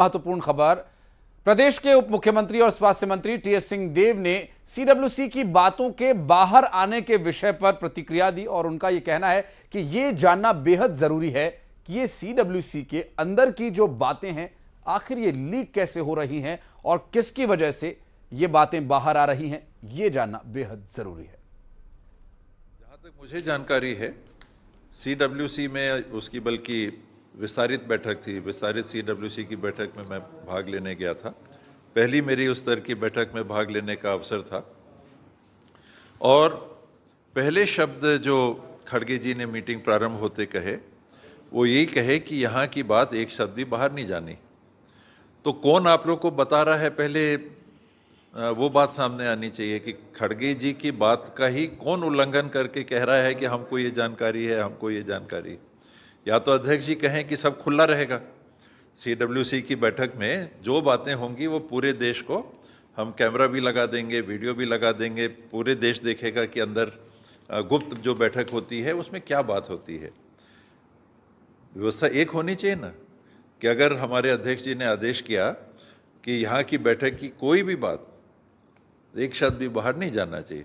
महत्वपूर्ण खबर। प्रदेश के उप मुख्यमंत्री और स्वास्थ्य मंत्री टीएस सिंहदेव ने सीडब्ल्यूसी की बातों के बाहर आने के विषय पर प्रतिक्रिया दी और उनका यह कहना है कि यह जानना बेहद जरूरी है कि ये सीडब्ल्यूसी के अंदर की जो बातें हैं आखिर ये लीक कैसे हो रही हैं और किसकी वजह से ये बातें बाहर आ रही हैं, ये जानना बेहद जरूरी है। जहां तक मुझे जानकारी है, सीडब्ल्यूसी में उसकी बल्कि विस्तारित बैठक थी। विस्तारित सीडब्ल्यूसी की बैठक में मैं भाग लेने गया था। पहली मेरी उस स्तर की बैठक में भाग लेने का अवसर था और पहले शब्द जो खड़गे जी ने मीटिंग प्रारंभ होते कहे वो यही कहे कि यहाँ की बात एक शब्द भी बाहर नहीं जानी। तो कौन आप लोग को बता रहा है, पहले वो बात सामने आनी चाहिए कि खड़गे जी की बात का ही कौन उल्लंघन करके कह रहा है कि हमको ये जानकारी है, हमको ये जानकारी। या तो अध्यक्ष जी कहें कि सब खुला रहेगा, सीडब्ल्यूसी की बैठक में जो बातें होंगी वो पूरे देश को हम कैमरा भी लगा देंगे, वीडियो भी लगा देंगे, पूरे देश देखेगा कि अंदर गुप्त जो बैठक होती है उसमें क्या बात होती है। व्यवस्था एक होनी चाहिए ना कि अगर हमारे अध्यक्ष जी ने आदेश किया कि यहाँ की बैठक की कोई भी बात एक शब्द भी बाहर नहीं जाना चाहिए।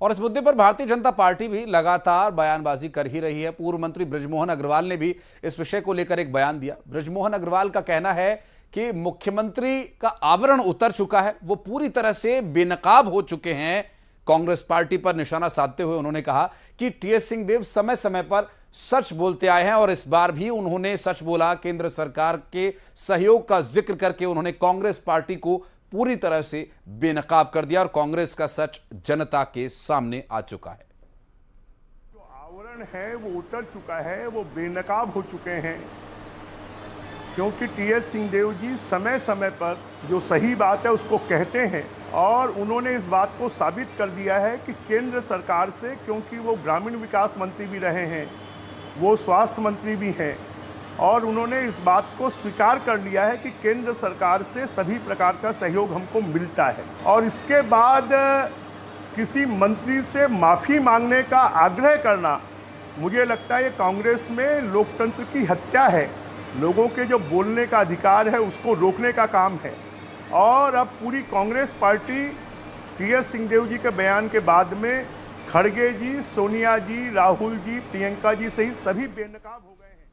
और इस मुद्दे पर भारतीय जनता पार्टी भी लगातार बयानबाजी कर ही रही है। पूर्व मंत्री बृजमोहन अग्रवाल ने भी इस विषय को लेकर एक बयान दिया। बृजमोहन अग्रवाल का कहना है कि मुख्यमंत्री का आवरण उतर चुका है, वो पूरी तरह से बेनकाब हो चुके हैं। कांग्रेस पार्टी पर निशाना साधते हुए उन्होंने कहा कि टीएस सिंहदेव समय समय पर सच बोलते आए हैं और इस बार भी उन्होंने सच बोला। केंद्र सरकार के सहयोग का जिक्र करके उन्होंने कांग्रेस पार्टी को पूरी तरह से बेनकाब कर दिया और कांग्रेस का सच जनता के सामने आ चुका है। जो आवरण है वो उतर चुका है, वो बेनकाब हो चुके हैं, क्योंकि टीएस सिंहदेव जी समय समय पर जो सही बात है उसको कहते हैं और उन्होंने इस बात को साबित कर दिया है कि केंद्र सरकार से, क्योंकि वो ग्रामीण विकास मंत्री भी रहे हैं, वो स्वास्थ्य मंत्री भी हैं और उन्होंने इस बात को स्वीकार कर लिया है कि केंद्र सरकार से सभी प्रकार का सहयोग हमको मिलता है। और इसके बाद किसी मंत्री से माफ़ी मांगने का आग्रह करना, मुझे लगता है ये कांग्रेस में लोकतंत्र की हत्या है। लोगों के जो बोलने का अधिकार है उसको रोकने का काम है और अब पूरी कांग्रेस पार्टी टीएस सिंहदेव जी के बयान के बाद में खड़गे जी, सोनिया जी, राहुल जी, प्रियंका जी सहित सभी बेनकाब हो गए हैं।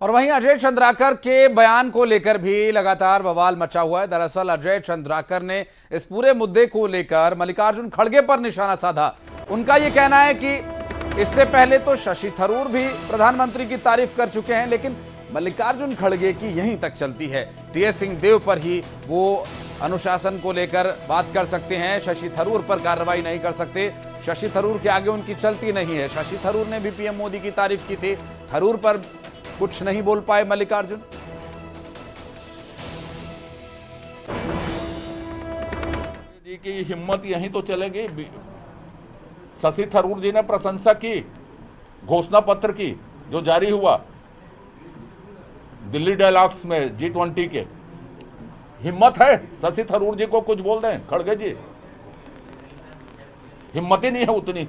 और वहीं अजय चंद्राकर के बयान को लेकर भी लगातार बवाल मचा हुआ है। दरअसल अजय चंद्राकर ने इस पूरे मुद्दे को लेकर मल्लिकार्जुन खड़गे पर निशाना साधा। उनका यह कहना है कि इससे पहले तो शशि थरूर भी प्रधानमंत्री की तारीफ कर चुके हैं, लेकिन मल्लिकार्जुन खड़गे की यहीं तक चलती है। टीएस सिंहदेव पर ही वो अनुशासन को लेकर बात कर सकते हैं, शशि थरूर पर कार्रवाई नहीं कर सकते। शशि थरूर के आगे उनकी चलती नहीं है। शशि थरूर ने भी पीएम मोदी की तारीफ की थी, थरूर पर कुछ नहीं बोल पाए मल्लिकार्जुन। जी की हिम्मत यहीं तो चलेगी। शशि थरूर जी ने प्रशंसा की घोषणा पत्र की जो जारी हुआ दिल्ली डायलॉग्स में G20 के। हिम्मत है शशि थरूर जी को कुछ बोल दें? खड़गे जी हिम्मत ही नहीं है उतनी।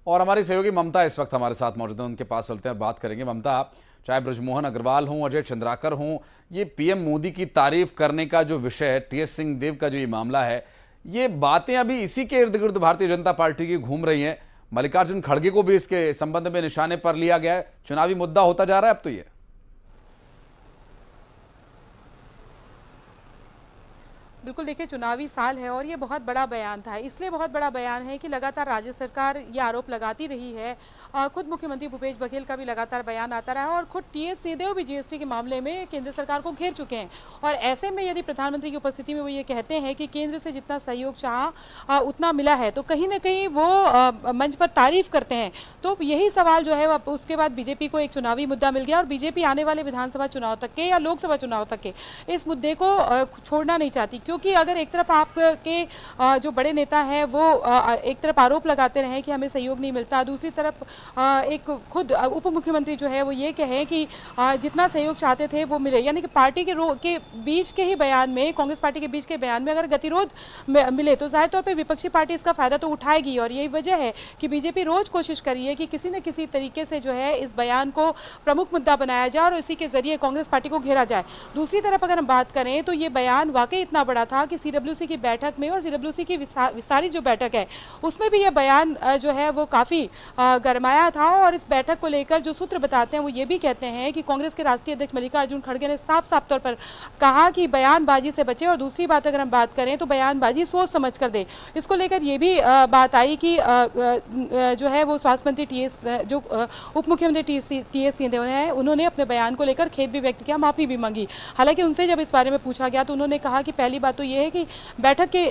और हमारी सहयोगी ममता इस वक्त हमारे साथ मौजूद है, उनके पास चलते हैं, बात करेंगे। ममता, चाहे बृजमोहन अग्रवाल हों, अजय चंद्राकर हों, ये पीएम मोदी की तारीफ करने का जो विषय है, टीएस सिंहदेव का जो ये मामला है, ये बातें अभी इसी के इर्द गिर्द भारतीय जनता पार्टी की घूम रही हैं। मल्लिकार्जुन खड़गे को भी इसके संबंध में निशाने पर लिया गया है। चुनावी मुद्दा होता जा रहा है अब तो ये। बिल्कुल, देखिए चुनावी साल है और ये बहुत बड़ा बयान था। इसलिए बहुत बड़ा बयान है कि लगातार राज्य सरकार ये आरोप लगाती रही है। खुद मुख्यमंत्री भूपेश बघेल का भी लगातार बयान आता रहा है और खुद टीएस सिंहदेव भी जीएसटी के मामले में केंद्र सरकार को घेर चुके हैं। और ऐसे में यदि प्रधानमंत्री की उपस्थिति में वो ये कहते हैं कि केंद्र से जितना सहयोग चाहा उतना मिला है, तो कहीं ना कहीं वो मंच पर तारीफ करते हैं। तो यही सवाल जो है उसके बाद बीजेपी को एक चुनावी मुद्दा मिल गया और बीजेपी आने वाले विधानसभा चुनाव तक के या लोकसभा चुनाव तक के इस मुद्दे को छोड़ना नहीं चाहती, क्योंकि अगर एक तरफ आपके जो बड़े नेता हैं वो एक तरफ आरोप लगाते रहे कि हमें सहयोग नहीं मिलता, दूसरी तरफ एक खुद उप मुख्यमंत्री जो है वो ये कहे कि जितना सहयोग चाहते थे वो मिले, यानी कि पार्टी के बीच के ही बयान में, कांग्रेस पार्टी के बीच के बयान में अगर गतिरोध मिले तो जाहिर तौर पर विपक्षी पार्टी इसका फायदा तो उठाएगी। और यही वजह है कि बीजेपी रोज कोशिश कर रही है कि किसी न किसी तरीके से जो है इस बयान को प्रमुख मुद्दा बनाया जाए और इसी के जरिए कांग्रेस पार्टी को घेरा जाए। दूसरी तरफ अगर हम बात करें तो ये बयान वाकई इतना बड़ा था कि सीडब्ल्यूसी की बैठक में और सीडब्ल्यूसी की विस्तारित जो बैठक है उसमें भी यह बयान जो है वो काफी गरमाया था। और इस बैठक को लेकर जो सूत्र बताते हैं वो ये भी कहते हैं कि कांग्रेस के राष्ट्रीय अध्यक्ष मल्लिकार्जुन खड़गे ने साफ साफ तौर पर कहा कि बयानबाजी से बचे। और दूसरी बात अगर हम बात करें तो बयानबाजी सोच समझ कर दे। इसको लेकर ये भी बात आई कि जो है वो स्वास्थ्य मंत्री जो उप मुख्यमंत्री टीएस सिंहदेव हैं, उन्होंने अपने बयान को लेकर खेद भी व्यक्त किया, माफी भी मांगी। हालांकि उनसे जब इस बारे में पूछा गया तो उन्होंने कहा कि पहली बात तो ये है कि बैठक के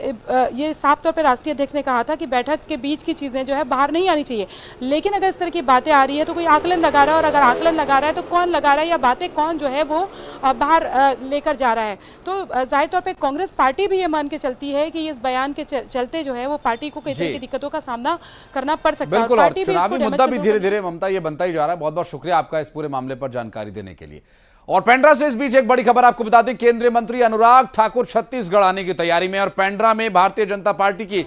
ये साफ तौर पर राष्ट्रीय अध्यक्ष ने कहा था कि बैठक के बीच की चीजें जो है बाहर नहीं आनी चाहिए, लेकिन अगर इस तरह की बातें आ रही है तो कोई आकलन लगा रहा है, और अगर आकलन लगा रहा है तो कौन लगा रहा है या बातें कौन जो है वो बाहर लेकर जा रहा है। तो जाहिर तौर पर कांग्रेस पार्टी भी ये मान के चलती है कि इस बयान के चलते जो है वो पार्टी को कई तरह की दिक्कतों का सामना करना पड़ सकता है। बिल्कुल, और चुनावी मुद्दा भी धीरे धीरे ममता ये बनता ही जा रहा है। बहुत बहुत शुक्रिया आपका इस पूरे मामले पर जानकारी देने के लिए। और पेंड्रा से इस बीच एक बड़ी खबर आपको बता दें, केंद्रीय मंत्री अनुराग ठाकुर छत्तीसगढ़ आने की तैयारी में, और पेंड्रा में भारतीय जनता पार्टी की